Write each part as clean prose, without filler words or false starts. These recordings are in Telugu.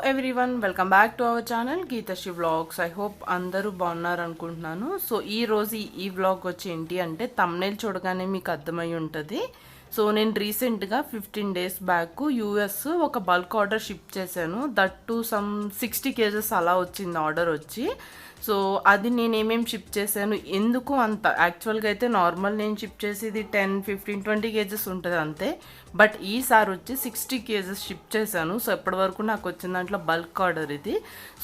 Everyone, welcome back to our channel Geethasri vlogs. I hope అందరూ బాగున్నారు అనుకుంటున్నాను. సో ఈ రోజు ఈ వ్లాగ్ వచ్చి ఏంటి అంటే థంబ్నెయిల్ చూడగానే మీకు అర్థమై ఉంటుంది. సో నేను రీసెంట్గా 15 days బ్యాక్ యూఎస్ ఒక బల్క్ ఆర్డర్ షిప్ చేశాను. దట్ టు సమ్ 60 kgs అలా వచ్చింది ఆర్డర్ వచ్చి. సో అది నేను ఏమేమి షిప్ చేశాను, ఎందుకు అంత యాక్చువల్గా అయితే నార్మల్ నేను షిప్ చేసేది 10, 15, 20 kgs ఉంటుంది అంతే. బట్ ఈసారి వచ్చి 60 kgs షిప్ చేశాను. సో ఇప్పటి వరకు నాకు వచ్చిన దాంట్లో బల్క్ ఆర్డర్ ఇది.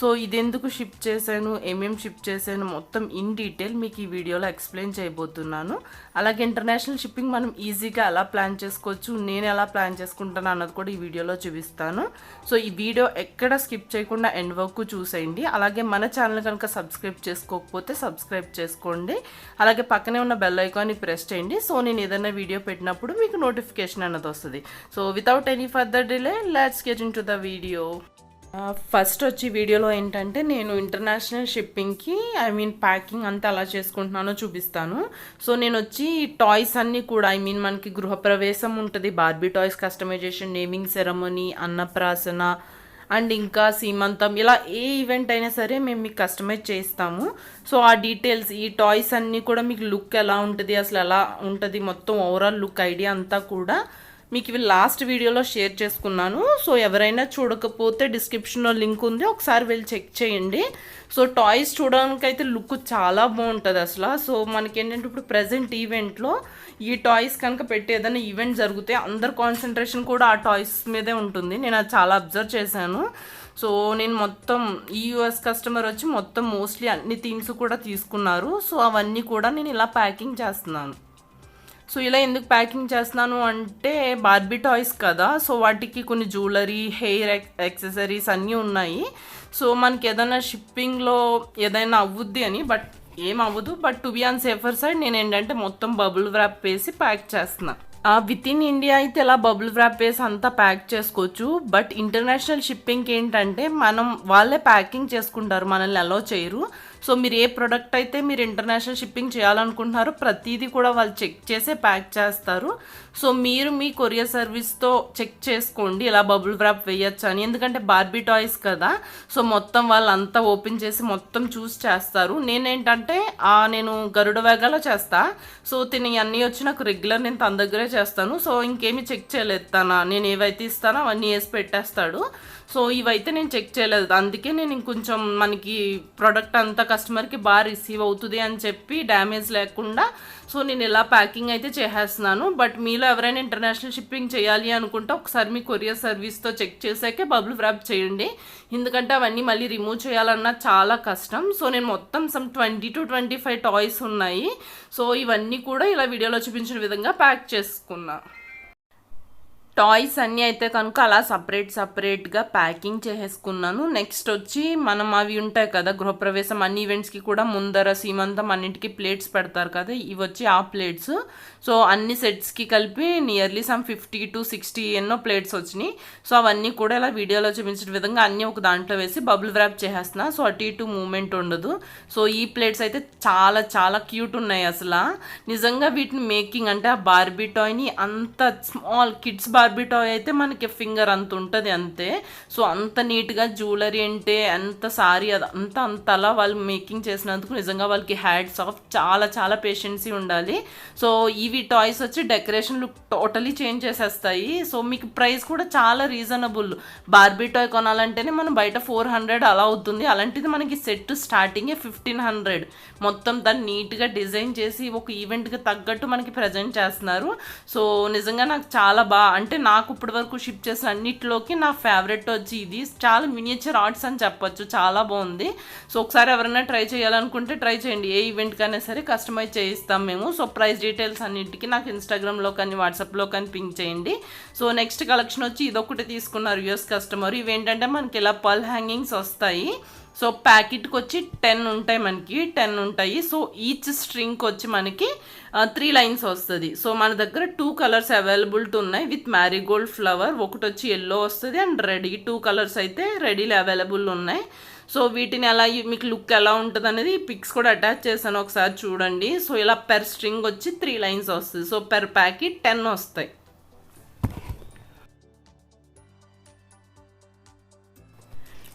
సో ఇది ఎందుకు షిప్ చేశాను, ఏమేమి షిప్ చేశాను మొత్తం ఇన్ డీటెయిల్ మీకు ఈ వీడియోలో ఎక్స్ప్లెయిన్ చేయబోతున్నాను. అలాగే ఇంటర్నేషనల్ షిప్పింగ్ మనం ఈజీగా ఎలా ప్లాన్ చేసుకోవచ్చు, నేను ఎలా ప్లాన్ చేసుకుంటాను అన్నది కూడా ఈ వీడియోలో చూపిస్తాను. సో ఈ వీడియో ఎక్కడ స్కిప్ చేయకుండా ఎండ్ వరకు చూసేయండి. అలాగే మన ఛానల్ కనుక సబ్స్క్రైబ్ చేసుకోకపోతే సబ్స్క్రైబ్ చేసుకోండి. అలాగే పక్కనే ఉన్న బెల్ ఐకాన్ని ప్రెస్ చేయండి. సో నేను ఏదైనా వీడియో పెట్టినప్పుడు మీకు నోటిఫికేషన్ అన్నది వస్తుంది. So without any further delay let's get in to the video. First వచ్చి వీడియోలో ఏంటంటే నేను ఇంటర్నేషనల్ షిప్పింగ్కి ప్యాకింగ్ అంతా అలా చేసుకుంటున్నానో చూపిస్తాను. సో నేను వచ్చి టాయ్స్ అన్నీ కూడా మనకి గృహప్రవేశం ఉంటుంది, Barbie toys customization, naming ceremony, అన్నప్రాసన అండ్ ఇంకా సీమంతం, ఇలా ఏ ఈవెంట్ అయినా సరే మేము మీకు కస్టమైజ్ చేస్తాము. సో ఆ డీటెయిల్స్, ఈ టాయ్స్ అన్నీ కూడా మీకు లుక్ ఎలా ఉంటుంది, అసలు ఎలా ఉంటుంది, మొత్తం ఓవరాల్ లుక్ ఐడియా అంతా కూడా మీకు ఇవి లాస్ట్ వీడియోలో షేర్ చేసుకున్నాను. సో ఎవరైనా చూడకపోతే డిస్క్రిప్షన్లో లింక్ ఉంది, ఒకసారి వెళ్ళి చెక్ చేయండి. సో టాయ్స్ చూడడానికి అయితే లుక్ చాలా బాగుంటుంది అసలు. సో మనకి ఏంటంటే ఇప్పుడు ప్రజెంట్ ఈవెంట్లో ఈ టాయ్స్ కనుక పెట్టి ఏదైనా ఈవెంట్ జరిగితే అందరు కాన్సన్ట్రేషన్ కూడా ఆ టాయ్స్ మీదే ఉంటుంది. నేను అది చాలా అబ్జర్వ్ చేశాను. సో నేను మొత్తం ఈ యూఎస్ కస్టమర్ వచ్చి మొత్తం మోస్ట్లీ అన్ని థీమ్స్ కూడా తీసుకున్నారు. సో అవన్నీ కూడా నేను ఇలా ప్యాకింగ్ చేస్తున్నాను. సో ఇలా ఎందుకు ప్యాకింగ్ చేస్తున్నాను అంటే బార్బీ టాయ్స్ కదా, సో వాటికి కొన్ని జ్యువెలరీ, హెయిర్ యాక్సెసరీస్ అన్నీ ఉన్నాయి. సో మనకి ఏదైనా షిప్పింగ్లో ఏదైనా అవ్వుద్ది అని, బట్ ఏం అవ్వదు. But to be on safer side నేను ఏంటంటే మొత్తం బబుల్ వ్రాప్ వేసి ప్యాక్ చేస్తున్నా. విత్ ఇన్ ఇండియా అయితే ఇలా బబుల్ వ్రాప్ వేసి అంతా ప్యాక్ చేసుకోవచ్చు. బట్ ఇంటర్నేషనల్ షిప్పింగ్కి ఏంటంటే వాళ్ళే ప్యాకింగ్ చేసుకుంటారు, మనల్ని అలో చేయరు. సో మీరు ఏ ప్రోడక్ట్ అయితే మీరు ఇంటర్నేషనల్ షిప్పింగ్ చేయాలనుకుంటున్నారో ప్రతిదీ కూడా వాళ్ళు చెక్ చేసే ప్యాక్ చేస్తారు. సో మీరు మీ కొరియర్ సర్వీస్తో చెక్ చేసుకోండి ఇలా బబుల్ వ్రాప్ వేయచ్చు అని. ఎందుకంటే బార్బీ టాయ్స్ కదా, సో మొత్తం వాళ్ళంతా ఓపెన్ చేసి మొత్తం చూస్ చేస్తారు. నేనేంటంటే నేను గరుడ వేగాలో చేస్తా. సో అన్నీ వచ్చి నాకు రెగ్యులర్ నేను తన దగ్గరే చేస్తాను. సో ఇంకేమీ చెక్ చేయలేదు, నేను ఏవైతే ఇస్తానో అవన్నీ వేసి పెట్టేస్తాడు. సో ఇవైతే నేను చెక్ చేయలేదు, అందుకే నేను ఇంకొంచెం మనకి ప్రోడక్ట్ అంతా కస్టమర్కి బాగా రిసీవ్ అవుతుంది అని చెప్పి డ్యామేజ్ లేకుండా సో నేను ఇలా ప్యాకింగ్ అయితే చేసేస్తున్నాను. బట్ మీలో ఎవరైనా ఇంటర్నేషనల్ షిప్పింగ్ చేయాలి అనుకుంటే ఒకసారి మీ కొరియర్ సర్వీస్తో చెక్ చేసాకే బబుల్ వ్రాప్ చేయండి. ఎందుకంటే అవన్నీ మళ్ళీ రిమూవ్ చేయాలన్నా చాలా కష్టం. సో నేను మొత్తం సమ్ 20 to 25 టాయ్స్ ఉన్నాయి. సో ఇవన్నీ కూడా ఇలా వీడియోలో చూపించిన విధంగా ప్యాక్ చేసుకున్నా. టాయ్స్ అన్నీ అయితే కనుక అలా సపరేట్గా ప్యాకింగ్ చేసేసుకున్నాను. నెక్స్ట్ వచ్చి మనం అవి ఉంటాయి కదా గృహప్రవేశం అన్ని ఈవెంట్స్కి కూడా ముందర సీమంతం అన్నింటికి ప్లేట్స్ పెడతారు కదా, ఇవి వచ్చి ఆ ప్లేట్స్. సో అన్ని సెట్స్కి కలిపి నియర్లీ సమ్ 50 to 60 ఎన్నో ప్లేట్స్ వచ్చినాయి. సో అవన్నీ కూడా ఇలా వీడియోలో చూపించిన విధంగా అన్నీ ఒక దాంట్లో వేసి బబుల్ వ్రాప్ చేసేస్తున్నా. సో అటు ఇటు మూమెంట్ ఉండదు. సో ఈ ప్లేట్స్ అయితే చాలా చాలా క్యూట్ ఉన్నాయి అసలు. నిజంగా వీటిని మేకింగ్ అంటే ఆ బార్బీ టాయ్ని అంత స్మాల్ కిడ్స్ బార్బీ టాయ్ అయితే మనకి ఫింగర్ అంత ఉంటుంది అంతే. సో అంత నీట్గా జ్యువెలరీ అంటే అంత సారీ అంతలా వాళ్ళు మేకింగ్ చేసినందుకు నిజంగా వాళ్ళకి హ్యాట్స్ ఆఫ్. చాలా చాలా పేషెన్సీ ఉండాలి. సో ఇవి టాయ్స్ వచ్చి డెకరేషన్ లుక్ టోటలీ చేంజ్ చేసేస్తాయి. సో మీకు ప్రైస్ కూడా చాలా రీజనబుల్. బార్బీ టాయ్ కొనాలంటేనే మనం బయట 400 అలా అవుతుంది, అలాంటిది మనకి సెట్ స్టార్టింగే 1500. మొత్తం దాన్ని నీట్గా డిజైన్ చేసి ఒక ఈవెంట్కి తగ్గట్టు మనకి ప్రజెంట్ చేస్తున్నారు. సో నిజంగా నాకు చాలా అంటే నాకు ఇప్పటి వరకు షిప్ చేసిన అన్నిటిలోకి నా ఫేవరెట్ వచ్చి ఇది. చాలా మినియేచర్ ఆర్ట్స్ అని చెప్పొచ్చు, చాలా బాగుంది. సో ఒకసారి ఎవరైనా ట్రై చేయాలనుకుంటే ట్రై చేయండి. ఏ ఈవెంట్కైనా సరే కస్టమైజ్ చేయిస్తాం మేము. సో ప్రైస్ డీటెయిల్స్ అన్నింటికి నాకు ఇన్స్టాగ్రామ్లో కానీ వాట్సాప్లో కానీ పింక్ చేయండి. సో నెక్స్ట్ కలెక్షన్ వచ్చి ఇదొకటి తీసుకున్నారు యూఎస్ కస్టమర్. ఇవేంటంటే మనకి ఇలా పర్ల్ హ్యాంగింగ్స్ వస్తాయి. సో ప్యాకెట్కి వచ్చి 10 ఉంటాయి, మనకి 10 ఉంటాయి. సో ఈచ్ స్ట్రింగ్కి వచ్చి మనకి 3 lines వస్తుంది. సో మన దగ్గర 2 colors అవైలబిలిటీ ఉన్నాయి విత్ మ్యారీగోల్డ్ ఫ్లవర్. ఒకటి వచ్చి ఎల్లో వస్తుంది అండ్ రెడీ. 2 colors అయితే రెడీలో అవైలబుల్ ఉన్నాయి. సో వీటిని ఎలా మీకు లుక్ ఎలా ఉంటుంది అనేది పిక్స్ కూడా అటాచ్ చేశాను, ఒకసారి చూడండి. సో ఇలా పెర్ స్ట్రింగ్ వచ్చి 3 lines వస్తుంది. సో పెర్ ప్యాకెట్ 10 వస్తాయి.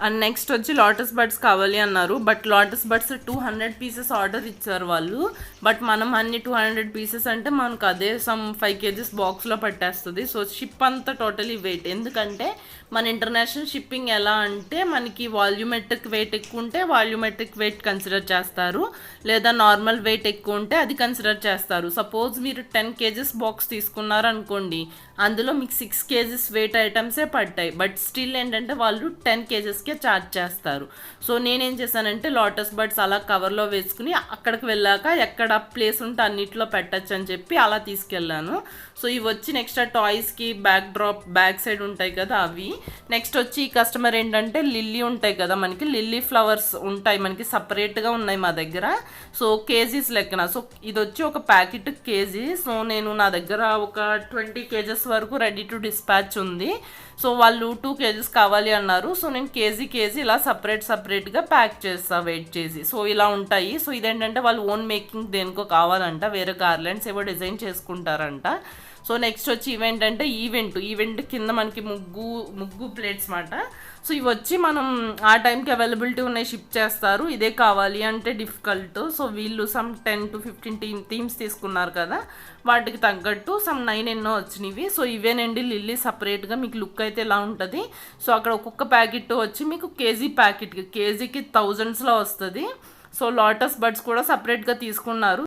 అండ్ నెక్స్ట్ వచ్చి లోటస్ బడ్స్ కావాలి అన్నారు. But lotus buds 200 pieces order ఇచ్చారు వాళ్ళు. బట్ మనం అన్ని 200 పీసెస్ అంటే మనకు అదే సమ్ 5 kgs బాక్స్లో పట్టేస్తుంది. సో షిప్ అంతా టోటలీ వెయిట్. ఎందుకంటే మన ఇంటర్నేషనల్ షిప్పింగ్ ఎలా అంటే మనకి వాల్యూమెట్రిక్ వెయిట్ ఎక్కువ ఉంటే వాల్యూమెట్రిక్ వెయిట్ కన్సిడర్ చేస్తారు, లేదా నార్మల్ వెయిట్ ఎక్కువ ఉంటే అది కన్సిడర్ చేస్తారు. సపోజ్ మీరు 10 kgs బాక్స్ తీసుకున్నారు అనుకోండి, అందులో మీకు 6 kgs వెయిట్ ఐటమ్సే పడ్డాయి. బట్ స్టిల్ ఏంటంటే వాళ్ళు 10 kgsకే ఛార్జ్ చేస్తారు. సో నేనేం చేశానంటే లోటస్ బడ్స్ అలా కవర్లో వేసుకుని అక్కడికి వెళ్ళాక ఎక్కడ ప్లేస్ ఉంటే అన్నిట్లో పెట్టచ్చు అని చెప్పి అలా తీసుకెళ్ళాను. సో ఇవి వచ్చి నెక్స్ట్ ఆ టాయ్స్కి బ్యాక్ డ్రాప్ బ్యాక్ సైడ్ ఉంటాయి కదా అవి. నెక్స్ట్ వచ్చి ఈ కస్టమర్ ఏంటంటే లిల్లీ ఉంటాయి కదా, మనకి లిల్లీ ఫ్లవర్స్ ఉంటాయి మనకి సపరేట్గా ఉన్నాయి మా దగ్గర. సో కేజీస్ లెక్కన. సో ఇది వచ్చి ఒక ప్యాకెట్ కేజీ. సో నేను నా దగ్గర ఒక 20 kgs వరకు రెడీ టు డిస్పాచ్ ఉంది. సో వాళ్ళు 2 kgs కావాలి అన్నారు. సో నేను కేజీ ఇలా సపరేట్గా ప్యాక్ చేస్తా వెయిట్ చేసి. సో ఇలా ఉంటాయి. సో ఇదేంటంటే వాళ్ళు ఓన్ మేకింగ్ దేనికో కావాలంట, వేరే గార్లెండ్స్ ఏవో డిజైన్ చేసుకుంటారంట. సో నెక్స్ట్ వచ్చి ఈవెంట్ కింద మనకి ముగ్గు ప్లేట్స్ మాట. సో ఇవి వచ్చి మనం ఆ టైంకి అవైలబిలిటీ ఉన్నాయి, షిప్ చేస్తారు. ఇదే కావాలి అంటే డిఫికల్ట్. సో వీళ్ళు సమ్ 10 to 15 థీమ్స్ తీసుకున్నారు కదా, వాటికి తగ్గట్టు సమ్ 9 ఎన్నో వచ్చినవి. సో ఇవేనండి లిల్లీ సపరేట్గా మీకు లుక్ అయితే ఇలా ఉంటుంది. సో అక్కడ ఒక్కొక్క ప్యాకెట్ వచ్చి మీకు కేజీకి థౌజండ్స్లో వస్తుంది. సో లోటస్ బడ్స్ కూడా సపరేట్గా తీసుకున్నారు.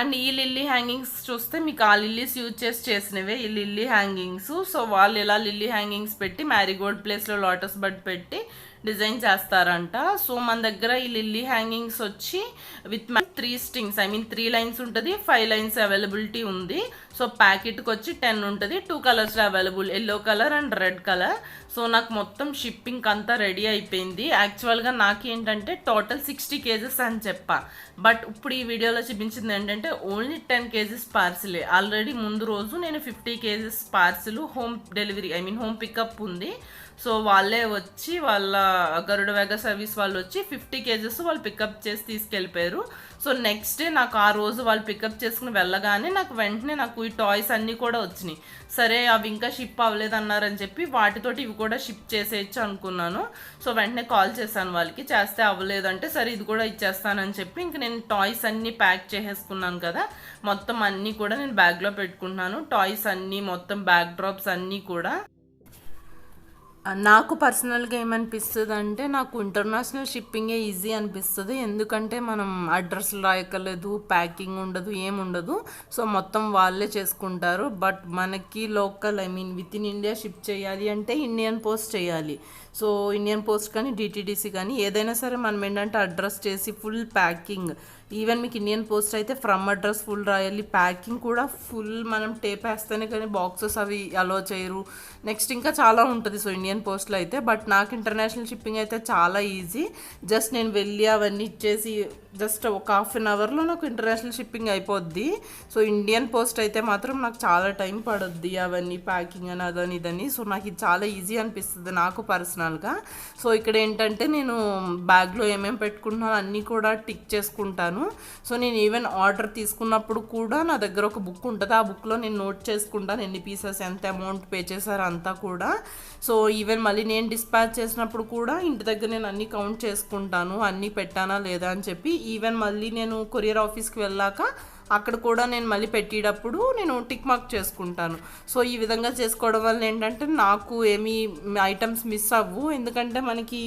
అండ్ ఈ లిల్లీ హ్యాంగింగ్స్ చూస్తే మీకు ఆ లిల్లీస్ యూజ్ చేసినవే ఈ లిల్లీ హ్యాంగింగ్స్. సో వాళ్ళు ఇలా లిల్లీ హ్యాంగింగ్స్ పెట్టి మ్యారీగోల్డ్ ప్లేస్లో లోటస్ బడ్ పెట్టి డిజైన్ చేస్తారంట. సో మన దగ్గర ఈ లిల్లీ హ్యాంగింగ్స్ వచ్చి విత్ 3 strings 3 lines ఉంటుంది, 5 lines అవైలబిలిటీ ఉంది. సో ప్యాకెట్కి వచ్చి 10 ఉంటుంది. 2 colors available, yellow colour and red colour. So నాకు మొత్తం షిప్పింగ్ అంతా రెడీ అయిపోయింది. యాక్చువల్గా నాకు ఏంటంటే టోటల్ 60 kgs అని చెప్పా. బట్ ఇప్పుడు ఈ వీడియోలో చూపించింది ఏంటంటే ఓన్లీ 10 kgs పార్సిలే. ఆల్రెడీ ముందు రోజు నేను 50 kgs parcel home delivery home pickup ఉంది. సో వాళ్ళే వచ్చి వాళ్ళ గరుడ వేగ సర్వీస్ వాళ్ళు వచ్చి 50 kgs వాళ్ళు పికప్ చేసి తీసుకెళ్ళిపోయారు. సో నెక్స్ట్ డే నాకు ఆ రోజు వాళ్ళు పికప్ చేసుకుని వెళ్ళగానే నాకు వెంటనే నాకు ఈ టాయ్స్ అన్నీ కూడా వచ్చినాయి. సరే అవి ఇంకా షిప్ అవ్వలేదన్నారని చెప్పి వాటితోటి ఇవి కూడా షిప్ చేసేయచ్చు అనుకున్నాను. సో వెంటనే కాల్ చేశాను వాళ్ళకి, చేస్తే అవ్వలేదంటే సరే ఇది కూడా ఇచ్చేస్తానని చెప్పి ఇంక నేను టాయ్స్ అన్నీ ప్యాక్ చేసేసుకున్నాను కదా, మొత్తం అన్నీ కూడా నేను బ్యాగ్లో పెట్టుకుంటున్నాను. టాయ్స్ అన్నీ మొత్తం బ్యాక్ డ్రాప్స్ అన్నీ కూడా. నాకు పర్సనల్గా ఏమనిపిస్తుంది అంటే నాకు ఇంటర్నేషనల్ షిప్పింగే ఈజీ అనిపిస్తుంది. ఎందుకంటే మనం అడ్రస్లు రాయక్కర్లేదు, ప్యాకింగ్ ఉండదు, ఏముండదు. సో మొత్తం వాళ్ళే చేసుకుంటారు. బట్ మనకి local with in India ship చేయాలి అంటే ఇండియన్ పోస్ట్ చేయాలి. సో ఇండియన్ పోస్ట్ కానీ డిటీడీసీ కానీ ఏదైనా సరే మనం ఏంటంటే అడ్రస్ చేసి ఫుల్ ప్యాకింగ్. ఈవెన్ మీకు ఇండియన్ పోస్ట్ అయితే ఫ్రమ్ అడ్రస్ ఫుల్ రాయాలి, ప్యాకింగ్ కూడా ఫుల్ మనం టేప్ వేస్తేనే కానీ బాక్సెస్ అవి అలో చేయరు. నెక్స్ట్ ఇంకా చాలా ఉంటుంది సో ఇండియన్ పోస్ట్లో అయితే. బట్ నాకు ఇంటర్నేషనల్ షిప్పింగ్ అయితే చాలా ఈజీ. జస్ట్ నేను వెళ్ళి అవన్నీ ఇచ్చేసి జస్ట్ ఒక 1/2 అవర్లో నాకు ఇంటర్నేషనల్ షిప్పింగ్ అయిపోద్ది. సో ఇండియన్ పోస్ట్ అయితే మాత్రం నాకు చాలా టైం పడుద్ది అవన్నీ ప్యాకింగ్ అని అదని ఇదని. సో నాకు ఇది చాలా ఈజీ అనిపిస్తుంది నాకు పర్సనల్గా. సో ఇక్కడ ఏంటంటే నేను బ్యాగ్లో ఏమేమి పెట్టుకుంటున్నాను అన్నీ కూడా టిక్ చేసుకుంటాను. సో నేను ఈవెన్ ఆర్డర్ తీసుకున్నప్పుడు కూడా నా దగ్గర ఒక బుక్ ఉంటుంది, ఆ బుక్లో నేను నోట్ చేసుకుంటాను ఎన్ని పీసెస్ ఎంత అమౌంట్ పే చేశారు అంతా కూడా. సో ఈవెన్ మళ్ళీ నేను డిస్పాచ్ చేసినప్పుడు కూడా ఇంటి దగ్గర నేను అన్నీ కౌంట్ చేసుకుంటాను అన్నీ పెట్టానా లేదా అని చెప్పి. ఈవెన్ మళ్ళీ నేను కొరియర్ ఆఫీస్కి వెళ్ళాక అక్కడ కూడా నేను మళ్ళీ పెట్టేటప్పుడు నేను టిక్ మార్క్ చేసుకుంటాను. సో ఈ విధంగా చేసుకోవడం వల్ల ఏంటంటే నాకు ఏమీ ఐటమ్స్ మిస్ అవ్వు. ఎందుకంటే మనకి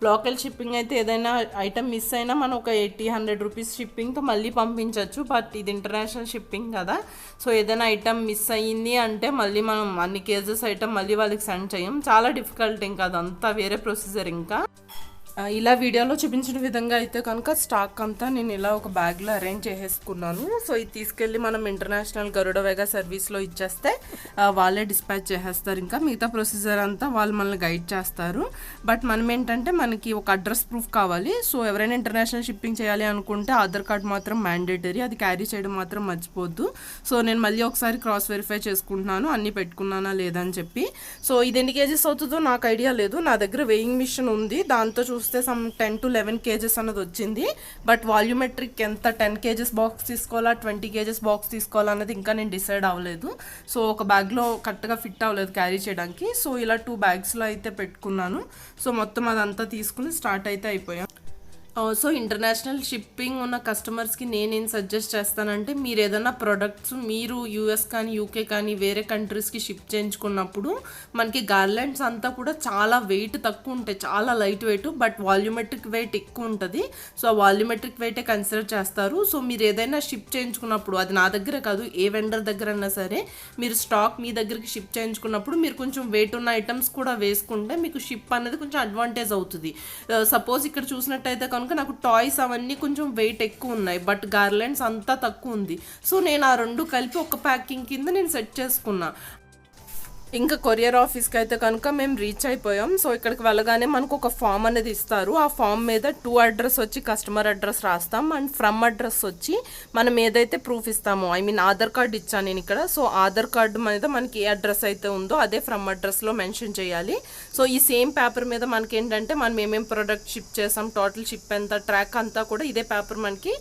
లోకల్ షిప్పింగ్ అయితే ఏదైనా ఐటమ్ మిస్ అయినా మనం ఒక 80-100 రూపీస్ షిప్పింగ్తో మళ్ళీ పంపించవచ్చు. బట్ ఇది ఇంటర్నేషనల్ షిప్పింగ్ కదా, సో ఏదైనా ఐటమ్ మిస్ అయ్యింది అంటే మళ్ళీ మనం అన్ని కేజెస్ ఐటమ్ మళ్ళీ వాళ్ళకి సెండ్ చేయం, చాలా డిఫికల్ట్. ఇంకా అదంతా వేరే ప్రొసీజర్. ఇంకా ఇలా వీడియోలో చూపించిన విధంగా అయితే కనుక స్టాక్ అంతా నేను ఇలా ఒక బ్యాగ్లో అరేంజ్ చేసేసుకున్నాను. సో ఇది తీసుకెళ్ళి మనం ఇంటర్నేషనల్ గరుడ వేగ సర్వీస్లో ఇచ్చేస్తే వాళ్ళే డిస్పాచ్ చేసేస్తారు. ఇంకా మిగతా ప్రొసీజర్ అంతా వాళ్ళు మనల్ని గైడ్ చేస్తారు. బట్ మనం ఏంటంటే మనకి ఒక అడ్రస్ ప్రూఫ్ కావాలి. సో ఎవరైనా ఇంటర్నేషనల్ షిప్పింగ్ చేయాలి అనుకుంటే ఆధార్ కార్డ్ మాత్రం మ్యాండేటరీ, అది క్యారీ చేయడం మాత్రం మర్చిపోద్దు. సో నేను మళ్ళీ ఒకసారి క్రాస్ వెరిఫై చేసుకుంటున్నాను అన్నీ పెట్టుకున్నానా లేదా అని చెప్పి. సో ఇది ఎన్ని కేజీస్ అవుతుందో నాకు ఐడియా లేదు, నా దగ్గర వెయింగ్ మిషన్ ఉంది, దాంతో చూస్తే సమ్ 10 to 11 kgs అన్నది వచ్చింది. బట్ వాల్యూమెట్రిక్ ఎంత 10 kgs బాక్స్ తీసుకోవాలా 20 kgs బాక్స్ తీసుకోవాలా అన్నది ఇంకా నేను డిసైడ్ అవ్వలేదు. సో ఒక బ్యాగ్లో కరెక్ట్గా ఫిట్ అవ్వలేదు క్యారీ చేయడానికి. సో ఇలా 2 బ్యాగ్స్లో అయితే పెట్టుకున్నాను. సో మొత్తం అదంతా తీసుకుని స్టార్ట్ అయితే అయిపోయాం. సో ఇంటర్నేషనల్ షిప్పింగ్ ఉన్న కస్టమర్స్కి నేనేం సజెస్ట్ చేస్తానంటే, మీరు ఏదైనా ప్రొడక్ట్స్ మీరు యూఎస్ కానీ యూకే కానీ వేరే కంట్రీస్కి షిప్ చేయించుకున్నప్పుడు మనకి గార్లాండ్స్ అంతా కూడా చాలా వెయిట్ తక్కువ ఉంటాయి, చాలా light weight, but volumetric weight ఎక్కువ ఉంటుంది. సో ఆ వాల్యూమెట్రిక్ వెయిటే కన్సిడర్ చేస్తారు. సో మీరు ఏదైనా షిప్ చేయించుకున్నప్పుడు, అది నా దగ్గర కాదు ఏ వెండర్ దగ్గర అయినా సరే, మీరు స్టాక్ మీ దగ్గరికి షిప్ చేయించుకున్నప్పుడు మీరు కొంచెం వెయిట్ ఉన్న ఐటమ్స్ కూడా వేసుకుంటే మీకు షిప్ అనేది కొంచెం అడ్వాంటేజ్ అవుతుంది. సపోజ్ ఇక్కడ చూసినట్టయితే కనుక నాకు టాయ్స్ అవన్నీ కొంచెం వెయిట్ ఎక్కువ ఉన్నాయి, బట్ గార్లాండ్స్ అంతా తక్కువ ఉంది. సో నేను ఆ రెండు కలిపి ఒక ప్యాకింగ్ కింద నేను సెట్ చేసుకున్నా. ఇంకా కొరియర్ ఆఫీస్కి అయితే కనుక మేము రీచ్ అయిపోయాం. సో ఇక్కడికి వెళ్ళగానే మనకు ఒక ఫామ్ అనేది ఇస్తారు. ఆ ఫామ్ మీద టు అడ్రస్ వచ్చి కస్టమర్ అడ్రస్ రాస్తాం, అండ్ ఫ్రమ్ అడ్రస్ వచ్చి మనం ఏదైతే ప్రూఫ్ ఇస్తామో, ఐ మీన్ ఆధార్ కార్డ్ ఇచ్చాను నేను ఇక్కడ. సో ఆధార్ కార్డు మీద మనకి ఏ అడ్రస్ అయితే ఉందో అదే ఫ్రమ్ అడ్రస్లో మెన్షన్ చేయాలి. సో ఈ సేమ్ పేపర్ మీద మనకి ఏంటంటే మనం ఏమేమి ప్రోడక్ట్ షిప్ చేసాం, టోటల్ షిప్ ఎంత, ట్రాక్ అంతా కూడా ఇదే పేపర్ మనకి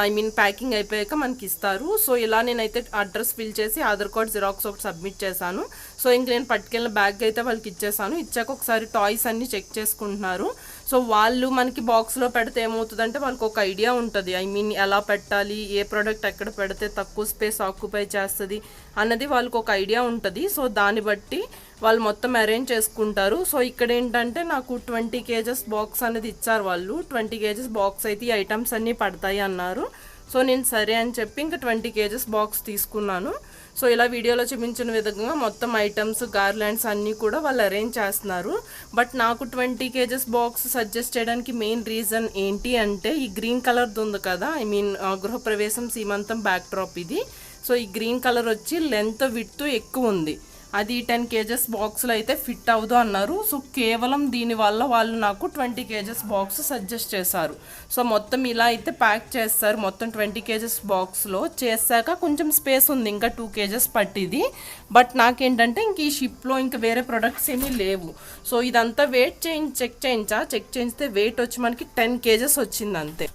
ఐ మీన్ ప్యాకింగ్ అయిపోయాక మనకి ఇస్తారు. సో ఇలా నేనైతే అడ్రస్ ఫిల్ చేసి ఆధార్ కార్డ్ జిరాక్స్ ఒకటి సబ్మిట్ చేశాను. సో ఇంక నేను పట్టుకెళ్ళిన బ్యాగ్ అయితే వాళ్ళకి ఇచ్చేసాను. ఇచ్చాక ఒకసారి టాయ్స్ అన్ని చెక్ చేసుకుంటున్నారు. సో వాళ్ళు మనకి బాక్స్లో పెడితే ఏమవుతుందంటే వాళ్ళకి ఒక ఐడియా ఉంటుంది, ఐ మీన్ ఎలా పెట్టాలి, ఏ ప్రోడక్ట్ ఎక్కడ పెడితే తక్కువ స్పేస్ ఆక్యుపై చేస్తుంది అన్నది వాళ్ళకి ఒక ఐడియా ఉంటుంది. సో దాన్ని బట్టి వాళ్ళు మొత్తం అరేంజ్ చేసుకుంటారు. సో ఇక్కడ ఏంటంటే నాకు 20 kgs బాక్స్ అనేది ఇచ్చారు వాళ్ళు. 20 kgs బాక్స్ అయితే ఈ ఐటమ్స్ అన్నీ పడతాయి అన్నారు. సో నేను సరే అని చెప్పి ఇంకా 20 kgs బాక్స్ తీసుకున్నాను. సో ఇలా వీడియోలో చూపించిన విధంగా మొత్తం ఐటమ్స్ గార్లాండ్స్ అన్నీ కూడా వాళ్ళు అరేంజ్ చేస్తున్నారు. బట్ నాకు 20 kgs బాక్స్ సజెస్ట్ చేయడానికి మెయిన్ రీజన్ ఏంటి అంటే, ఈ గ్రీన్ కలర్ది ఉంది కదా, ఐ మీన్ గృహప్రవేశం సీమంతం బ్యాక్ డ్రాప్ ఇది. సో ఈ గ్రీన్ కలర్ వచ్చి లెంత్ విడ్త్ ఎక్కువ ఉంది, అది 10 kgs బాక్స్లో అయితే ఫిట్ అవ్వదు అన్నారు. సో కేవలం దీనివల్ల వాళ్ళు నాకు 20 kgs బాక్స్ సజెస్ట్ చేశారు. సో మొత్తం ఇలా అయితే ప్యాక్ చేస్తారు. మొత్తం 20 kgs బాక్స్లో చేశాక కొంచెం స్పేస్ ఉంది, ఇంకా 2 kgs పట్టిది. బట్ నాకేంటంటే ఇంక ఈ షిప్లో ఇంకా వేరే ప్రొడక్ట్స్ ఏమీ లేవు. సో ఇదంతా వెయిట్ చెక్ చేయిస్తే వెయిట్ వచ్చి మనకి 10 kgs వచ్చింది అంతే.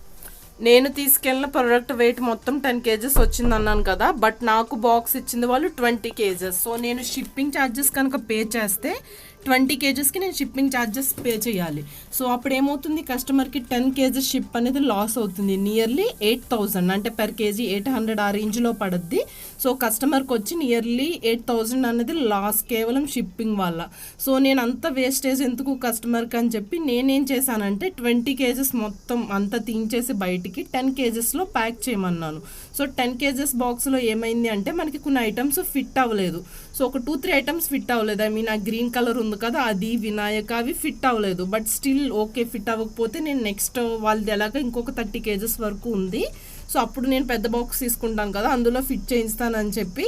నేను తీసుకెళ్ళిన ప్రోడక్ట్ వెయిట్ మొత్తం 10 kgs వచ్చింది అన్నాను కదా, బట్ నాకు బాక్స్ ఇచ్చింది వాళ్ళు 20 kgs. సో నేను షిప్పింగ్ ఛార్జెస్ కనుక పే చేస్తే 20 kgsకి నేను షిప్పింగ్ ఛార్జెస్ పే చేయాలి. సో అప్పుడు ఏమవుతుంది, కస్టమర్కి 10 kgs షిప్ అనేది లాస్ అవుతుంది. నియర్లీ 8,000 అంటే per kg 800 ఆ రేంజ్లో పడుద్ది. సో కస్టమర్కి వచ్చి నియర్లీ 8,000 అనేది లాస్ కేవలం షిప్పింగ్ వల్ల. సో నేను అంత వేస్టేజ్ ఎందుకు కస్టమర్కి అని చెప్పి నేనేం చేశానంటే 20 kgs మొత్తం అంతా తీయించేసి బయటికి 10 kgsలో ప్యాక్ చేయమన్నాను. సో 10 kgs బాక్స్లో ఏమైంది అంటే మనకి కొన్ని ఐటమ్స్ ఫిట్ అవ్వలేదు. సో ఒక 2-3 ఐటమ్స్ ఫిట్ అవ్వలేదు. ఐ మీన్ ఆ గ్రీన్ కలర్ ఉంది కదా, అది వినాయక అవి ఫిట్ అవ్వలేదు. బట్ స్టిల్ ఓకే, ఫిట్ అవ్వకపోతే నేను నెక్స్ట్ వాళ్ళది ఎలాగ ఇంకొక 30 kgs వరకు ఉంది. సో అప్పుడు నేను పెద్ద బాక్స్ తీసుకుంటాను కదా, అందులో ఫిట్ చేయిస్తానని చెప్పి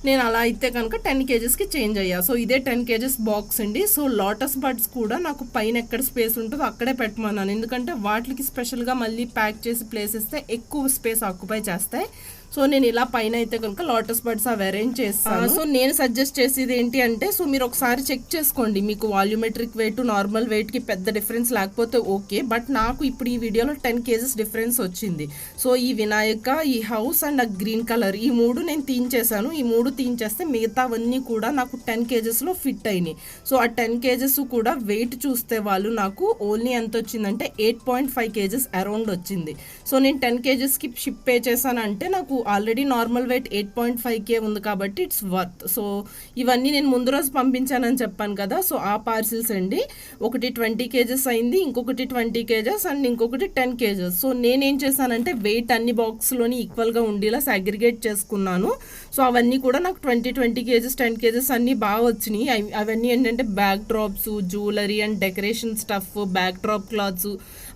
నేను అలా అయితే కనుక 10 kgsకి చేంజ్ అయ్యా. సో ఇదే 10 kgs బాక్స్ అండి. సో లోటస్ బడ్స్ కూడా నాకు పైన ఎక్కడ స్పేస్ ఉంటుందో అక్కడే పెట్టమన్నాను, ఎందుకంటే వాటికి స్పెషల్గా మళ్ళీ ప్యాక్ చేసి ప్లేస్ ఇస్తే ఎక్కువ స్పేస్ ఆక్యుపై చేస్తాయి. సో నేను ఇలా పైన అయితే కనుక లోటస్ బడ్స్ అవి అరేంజ్ చేస్తాను. సో నేను సజెస్ట్ చేసేది ఏంటి అంటే, సో మీరు ఒకసారి చెక్ చేసుకోండి, మీకు వాల్యూమెట్రిక్ వెయిట్ నార్మల్ వెయిట్కి పెద్ద డిఫరెన్స్ లేకపోతే ఓకే. బట్ నాకు ఇప్పుడు ఈ వీడియోలో 10 kgs డిఫరెన్స్ వచ్చింది. సో ఈ వినాయక, ఈ హౌస్ అండ్ ఆ గ్రీన్ కలర్, ఈ 3 నేను తీయించేసాను. ఈ 3 తీయించేస్తే మిగతావన్నీ కూడా నాకు 10 kgsలో ఫిట్ అయినాయి. సో ఆ 10 kgs కూడా వెయిట్ చూస్తే వాళ్ళు నాకు ఓన్లీ ఎంత వచ్చిందంటే 8.5 kgs అరౌండ్ వచ్చింది. సో నేను 10 kgsకి షిప్ పే చేశానంటే నాకు ఆల్రెడీ నార్మల్ వెయిట్ 8.5K ఉంది కాబట్టి ఇట్స్ వర్త్. సో ఇవన్నీ నేను ముందు రోజు పంపించానని చెప్పాను కదా, సో ఆ పార్సిల్స్ అండి. ఒకటి 20 kgs అయింది, ఇంకొకటి 20 kgs అండ్ ఇంకొకటి 10 kgs. సో నేనేం చేశానంటే వెయిట్ అన్ని బాక్స్లోని ఈక్వల్గా ఉండేలా సాగ్రిగేట్ చేసుకున్నాను. సో అవన్నీ కూడా నాకు 20 kgs 10 kgs అన్నీ బాగా వచ్చినాయి. అవన్నీ ఏంటంటే back drops, jewellery and decoration stuff, back drop clothes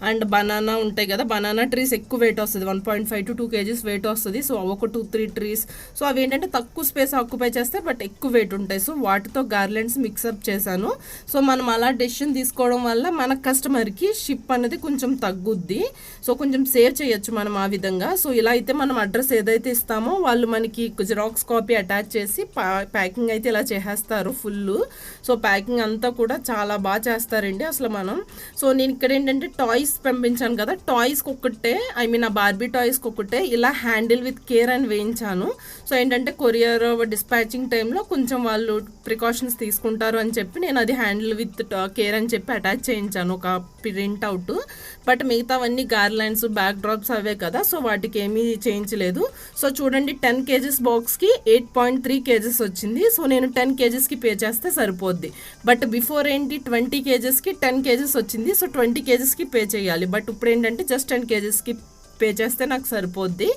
and banana ఉంటాయి కదా, బనానా ట్రీస్ ఎక్కువ వెయిట్ వస్తుంది, 1.5 to 2 kgs వెయిట్ వస్తుంది. సో ఒక 2-3 ట్రీస్. సో అవి ఏంటంటే తక్కువ స్పేస్ ఆక్యుపై చేస్తాయి బట్ ఎక్కువ వెయిట్ ఉంటాయి. సో వాటితో గార్లెండ్స్ మిక్సప్ చేశాను. సో మనం అలా డెసిషన్ తీసుకోవడం వల్ల మన కస్టమర్కి షిప్ అనేది కొంచెం తగ్గుద్ది. సో కొంచెం సేవ్ చేయొచ్చు మనం ఆ విధంగా. సో ఇలా అయితే మనం అడ్రస్ ఏదైతే ఇస్తామో వాళ్ళు మనకి జిరాక్స్ కాపీ అటాచ్ చేసి ప్యాకింగ్ అయితే ఇలా చేసేస్తారు ఫుల్. సో ప్యాకింగ్ అంతా కూడా చాలా బాగా చేస్తారండి అసలు మనం. సో నేను ఇక్కడ ఏంటంటే టాయ్స్ పంపించాను కదా, టాయ్స్కి ఒక్కటే ఆ బార్బీ టాయ్స్కి ఒక్కటే ఇలా హ్యాండిల్ విత్ కేర్ అని వేయించాను. సో ఏంటంటే కొరియర్ డిస్పాచింగ్ టైంలో కొంచెం వాళ్ళు ప్రికాషన్స్ తీసుకుంటారు అని చెప్పి నేను అది హ్యాండిల్ విత్ కేర్ అని చెప్పి అటాచ్ చేయించాను ఒక ప్రింట్ అవుట్. బట్ మిగతావన్నీ గార్లాండ్స్ బ్యాక్ డ్రాప్స్ అవే కదా, సో వాటికి ఏమీ చేయించలేదు. సో చూడండి 10 kgs బాక్స్కి 8.3 kgs వచ్చింది. సో నేను 10 kgsకి పే చేస్తే సరిపోద్ది. బట్ బిఫోర్ ఏంటి 20 kgsకి 10 kgs వచ్చింది. సో 20 kgsకి పే చేయాలి. బట్ ఇప్పుడు ఏంటంటే జస్ట్ 10 kgsకి పే చేస్తే నాకు సరిపోద్ది.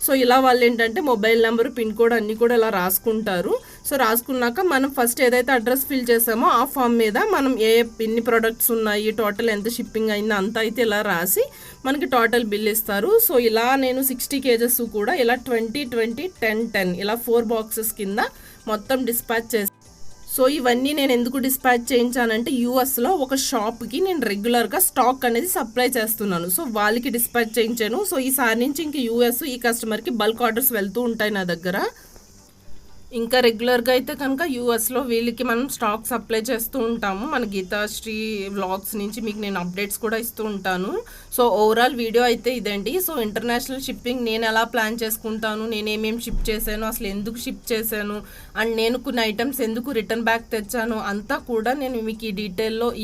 సో ఇలా వాళ్ళు ఏంటంటే మొబైల్ నెంబర్, పిన్ కోడ్ అన్నీ కూడా ఇలా రాసుకుంటారు. సో రాసుకున్నాక మనం ఫస్ట్ ఏదైతే అడ్రస్ ఫిల్ చేసామో ఆ ఫామ్ మీద మనం ఎన్ని ప్రొడక్ట్స్ ఉన్నాయి, టోటల్ ఎంత షిప్పింగ్ అయిందో అంతా అయితే ఇలా రాసి మనకి టోటల్ బిల్ ఇస్తారు. సో ఇలా నేను 60 kgs కూడా ఇలా 20, 20, 10, 10 ఇలా 4 బాక్సెస్ కింద మొత్తం డిస్పాచ్ చేస్తాను. సో ఇవన్నీ నేను ఎందుకు డిస్పాచ్ చేయించానంటే యూఎస్లో ఒక షాప్కి నేను రెగ్యులర్గా స్టాక్ అనేది సప్లై చేస్తున్నాను. సో వాళ్ళకి డిస్పాచ్ చేయించాను. సో ఈసారి నుంచి ఇంక యూఎస్ ఈ కస్టమర్కి బల్క్ ఆర్డర్స్ వెళ్తూ ఉంటాయి నా దగ్గర. ఇంకా రెగ్యులర్గా అయితే కనుక యూఎస్లో వీళ్ళకి మనం స్టాక్ సప్లై చేస్తూ ఉంటాము. మన గీతాశ్రీ వ్లాగ్స్ నుంచి మీకు నేను అప్డేట్స్ కూడా ఇస్తూ ఉంటాను. సో ఓవరాల్ వీడియో అయితే ఇదండి. సో ఇంటర్నేషనల్ షిప్పింగ్ నేను ఎలా ప్లాన్ చేసుకుంటాను, నేను ఏమేమి షిప్ చేశాను, అసలు ఎందుకు షిప్ చేశాను, అండ్ నేను కొన్ని ఐటమ్స్ ఎందుకు రిటర్న్ బ్యాక్ తెచ్చాను అంతా కూడా నేను మీకు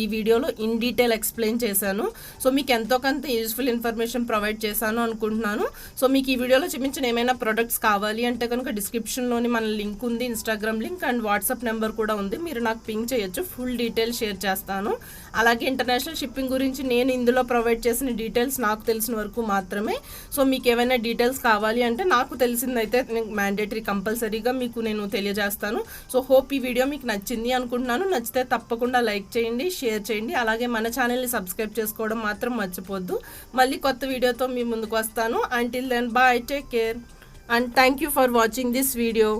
ఈ వీడియోలో ఇన్ డీటెయిల్ ఎక్స్ప్లెయిన్ చేశాను. సో మీకు ఎంతో కొంత యూజ్ఫుల్ ఇన్ఫర్మేషన్ ప్రొవైడ్ చేశాను అనుకుంటున్నాను. సో మీకు ఈ వీడియోలో చూపించిన ఏమైనా ప్రొడక్ట్స్ కావాలి అంటే కనుక డిస్క్రిప్షన్లోని మన లింక్ ఉంది, Instagram link and WhatsApp number కూడా ఉంది. మీరు నాకు పింగ్ చేయొచ్చు, ఫుల్ డీటెయిల్స్ షేర్ చేస్తాను. అలాగే ఇంటర్నేషనల్ షిప్పింగ్ గురించి నేను ఇందులో ప్రొవైడ్ చేసిన డీటెయిల్స్ నాకు తెలిసిన వరకు మాత్రమే. సో మీకు ఏమైనా డీటెయిల్స్ కావాలి అంటే నాకు తెలిసిందైతే మ్యాండేటరీ కంపల్సరీగా మీకు నేను తెలియజేస్తాను. సో హోప్ ఈ వీడియో మీకు నచ్చింది అనుకుంటున్నాను. నచ్చితే తప్పకుండా లైక్ చేయండి, షేర్ చేయండి. అలాగే మన ఛానల్ని సబ్స్క్రైబ్ చేసుకోవడం మాత్రం మర్చిపోద్దు. మళ్ళీ కొత్త వీడియోతో మీ ముందుకు వస్తాను. Until then bye, take care and thank you for watching this video.